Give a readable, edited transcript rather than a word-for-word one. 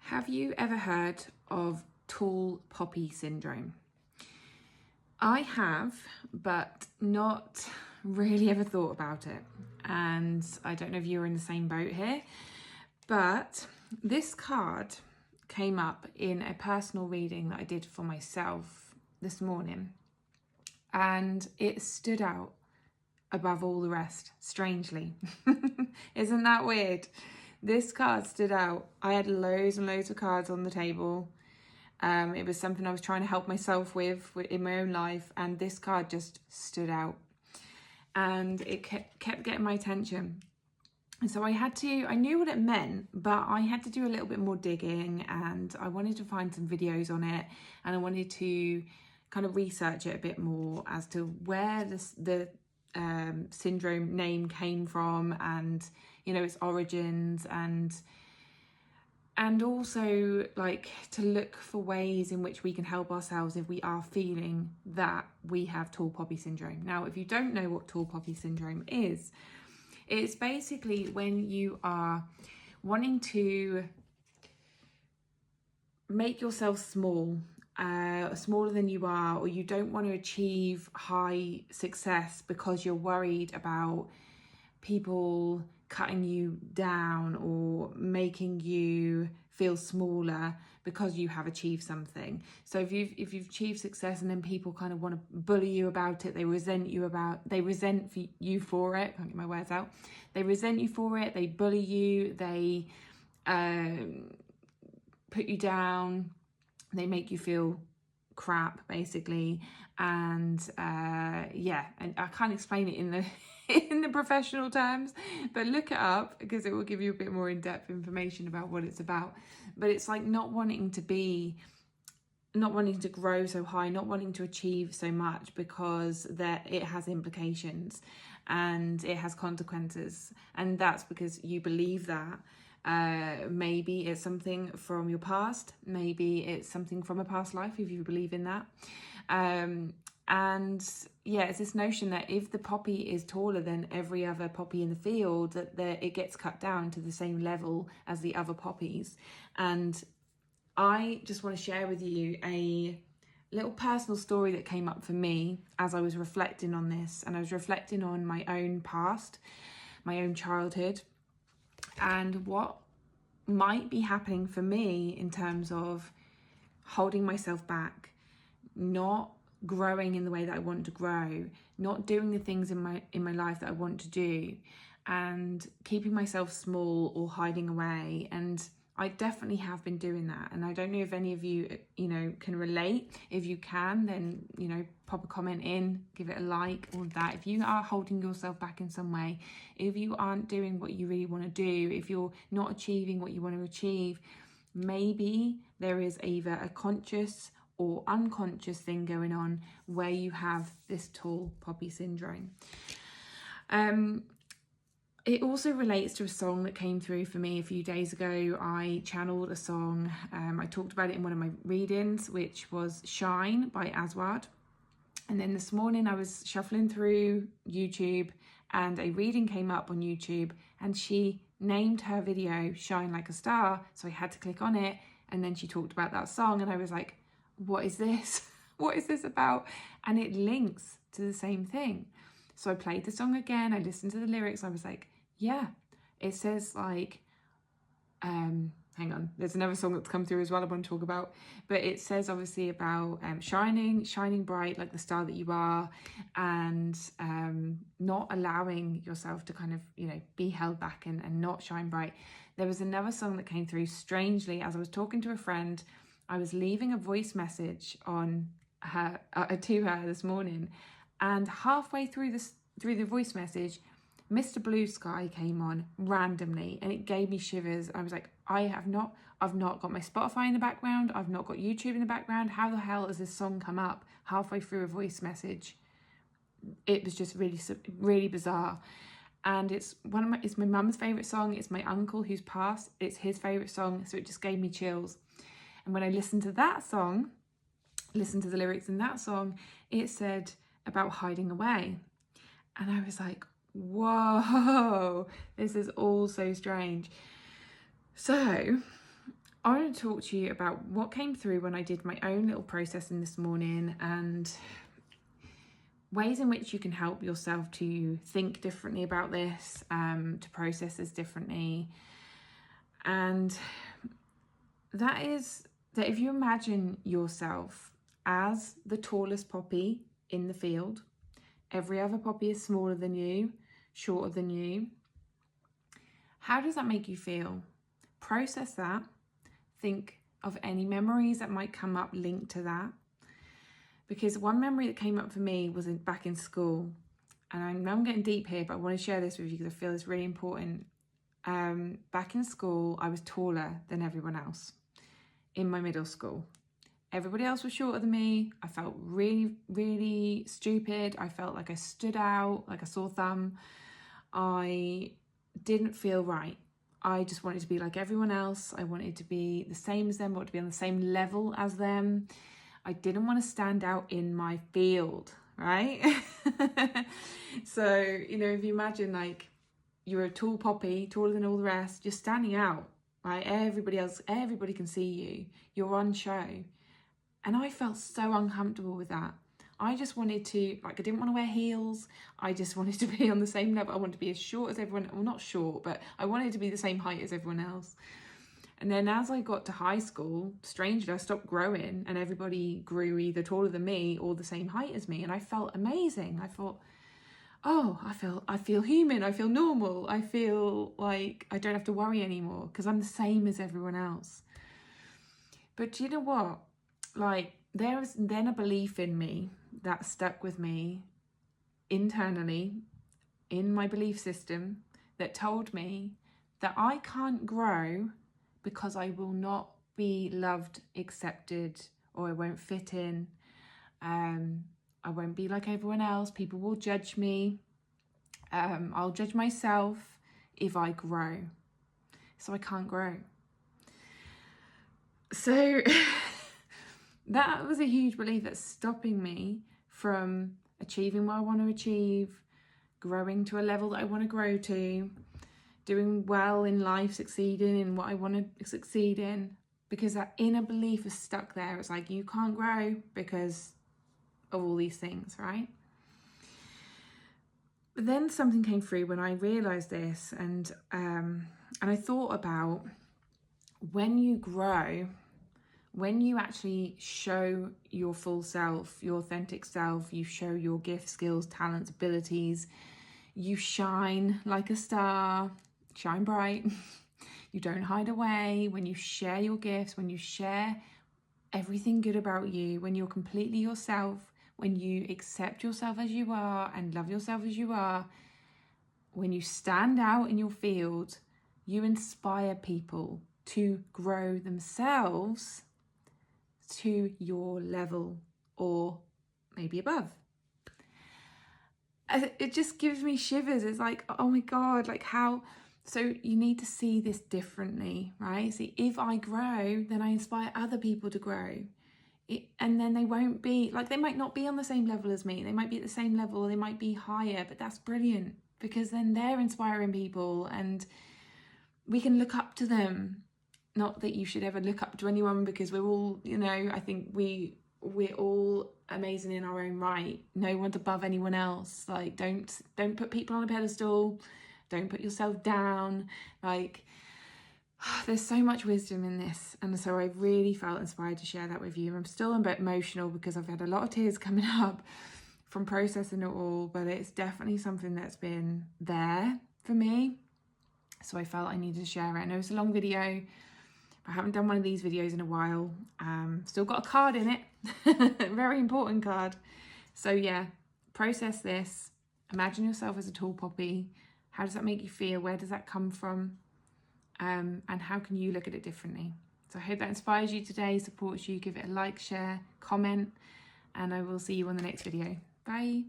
Have you ever heard of tall poppy syndrome? I have, but not really ever thought about it. And I don't know if you're in the same boat here, but this card came up in a personal reading that I did for myself this morning, and it stood out above all the rest, strangely. Isn't that weird? This card stood out. I had loads and loads of cards on the table. It was something I was trying to help myself with in my own life, and this card just stood out. And it kept getting my attention. And so I knew what it meant, but I had to do a little bit more digging, and I wanted to find some videos on it, and I wanted to kind of research it a bit more as to where the syndrome name came from, and its origins, and also like to look for ways in which we can help ourselves if we are feeling that we have tall poppy syndrome. Now, if you don't know what tall poppy syndrome is, it's basically when you are wanting to make yourself small, smaller than you are, or you don't want to achieve high success because you're worried about people cutting you down or making you feel smaller because you have achieved something. So if you've achieved success and then people kind of want to bully you about it, they resent you for it. Can't get my words out. They resent you for it. They bully you. They put you down. They make you feel crap, basically. And and I can't explain it in the in the professional terms, but look it up because it will give you a bit more in-depth information about what it's about. But it's like not wanting to grow so high, not wanting to achieve so much, because that it has implications and it has consequences, and that's because you believe that. Maybe it's something from your past, maybe it's something from a past life if you believe in that. It's this notion that if the poppy is taller than every other poppy in the field, that it gets cut down to the same level as the other poppies. And I just want to share with you a little personal story that came up for me as I was reflecting on this, and I was reflecting on my own past, my own childhood, and what might be happening for me in terms of holding myself back, not growing in the way that I want to grow, not doing the things in my life that I want to do, and keeping myself small or hiding away. And I definitely have been doing that, and I don't know if any of you can relate. If you can, then pop a comment in, give it a like, all of that. If you are holding yourself back in some way, if you aren't doing what you really want to do, if you're not achieving what you want to achieve, maybe there is either a conscious or unconscious thing going on where you have this tall poppy syndrome. It also relates to a song that came through for me a few days ago. I channeled a song. I talked about it in one of my readings, which was Shine by Aswad. And then this morning I was shuffling through YouTube and a reading came up on YouTube, and she named her video Shine Like a Star. So I had to click on it, and then she talked about that song, and I was like, what is this? What is this about? And it links to the same thing. So I played the song again, I listened to the lyrics, I was like, yeah, it says like, hang on, there's another song that's come through as well I want to talk about, but it says obviously about shining bright like the star that you are, and not allowing yourself to kind of, be held back and not shine bright. There was another song that came through strangely as I was talking to a friend. I was leaving a voice message on her to her this morning, and halfway through the voice message, Mr. Blue Sky came on randomly, and it gave me shivers. I was like, I've not got my Spotify in the background, I've not got YouTube in the background. How the hell has this song come up halfway through a voice message? It was just really, really bizarre. And it's my mum's favourite song. It's my uncle who's passed, it's his favourite song, so it just gave me chills. And when I listened to that song, listened to the lyrics in that song, it said about hiding away. And I was like, whoa, this is all so strange. So I want to talk to you about what came through when I did my own little processing this morning, and ways in which you can help yourself to think differently about this, to process this differently. And that is that if you imagine yourself as the tallest poppy in the field, every other poppy is smaller than you, shorter than you. How does that make you feel? Process that. Think of any memories that might come up linked to that. Because one memory that came up for me was back in school. And I know I'm getting deep here, but I want to share this with you because I feel it's really important. Back in school, I was taller than everyone else in my middle school. Everybody else was shorter than me. I felt really, really stupid. I felt like I stood out, like a sore thumb. I didn't feel right. I just wanted to be like everyone else. I wanted to be the same as them, I wanted to be on the same level as them. I didn't want to stand out in my field, right? So, you know, if you imagine like you're a tall poppy, taller than all the rest, you're standing out, right? Everybody can see you. You're on show. And I felt so uncomfortable with that. I just wanted to, like, I didn't want to wear heels. I just wanted to be on the same level. I wanted to be as short as everyone, well, not short, but I wanted to be the same height as everyone else. And then as I got to high school, strangely, I stopped growing and everybody grew either taller than me or the same height as me. And I felt amazing. I thought, oh, I feel human. I feel normal. I feel like I don't have to worry anymore because I'm the same as everyone else. But do you know what? Like, there was then a belief in me that stuck with me internally in my belief system that told me that I can't grow because I will not be loved, accepted, or I won't fit in. I won't be like everyone else. People will judge me. I'll judge myself if I grow. So I can't grow. So that was a huge belief that's stopping me from achieving what I want to achieve, growing to a level that I want to grow to, doing well in life, succeeding in what I want to succeed in, because that inner belief is stuck there. It's like, you can't grow because of all these things, right? But then something came through when I realized this, and I thought about when you grow, when you actually show your full self, your authentic self, you show your gifts, skills, talents, abilities, you shine like a star, shine bright. You don't hide away. When you share your gifts, when you share everything good about you, when you're completely yourself, when you accept yourself as you are and love yourself as you are, when you stand out in your field, you inspire people to grow themselves to your level or maybe above. It just gives me shivers. It's like, oh my God, like how... So you need to see this differently, right? See, if I grow, then I inspire other people to grow. And then they won't be, like, they might not be on the same level as me. They might be at the same level, or they might be higher, but that's brilliant because then they're inspiring people and we can look up to them. Not that you should ever look up to anyone, because we're all, you know, I think we're all amazing in our own right. No one's above anyone else. Like, don't put people on a pedestal. Don't put yourself down. Like, there's so much wisdom in this, and so I really felt inspired to share that with you. I'm still a bit emotional because I've had a lot of tears coming up from processing it all, but it's definitely something that's been there for me, so I felt I needed to share it. I know it's a long video. I haven't done one of these videos in a while. Still got a card in it. Very important card. So yeah, process this. Imagine yourself as a tall poppy. How does that make you feel? Where does that come from? And how can you look at it differently? So I hope that inspires you today, supports you. Give it a like, share, comment, and I will see you on the next video. Bye.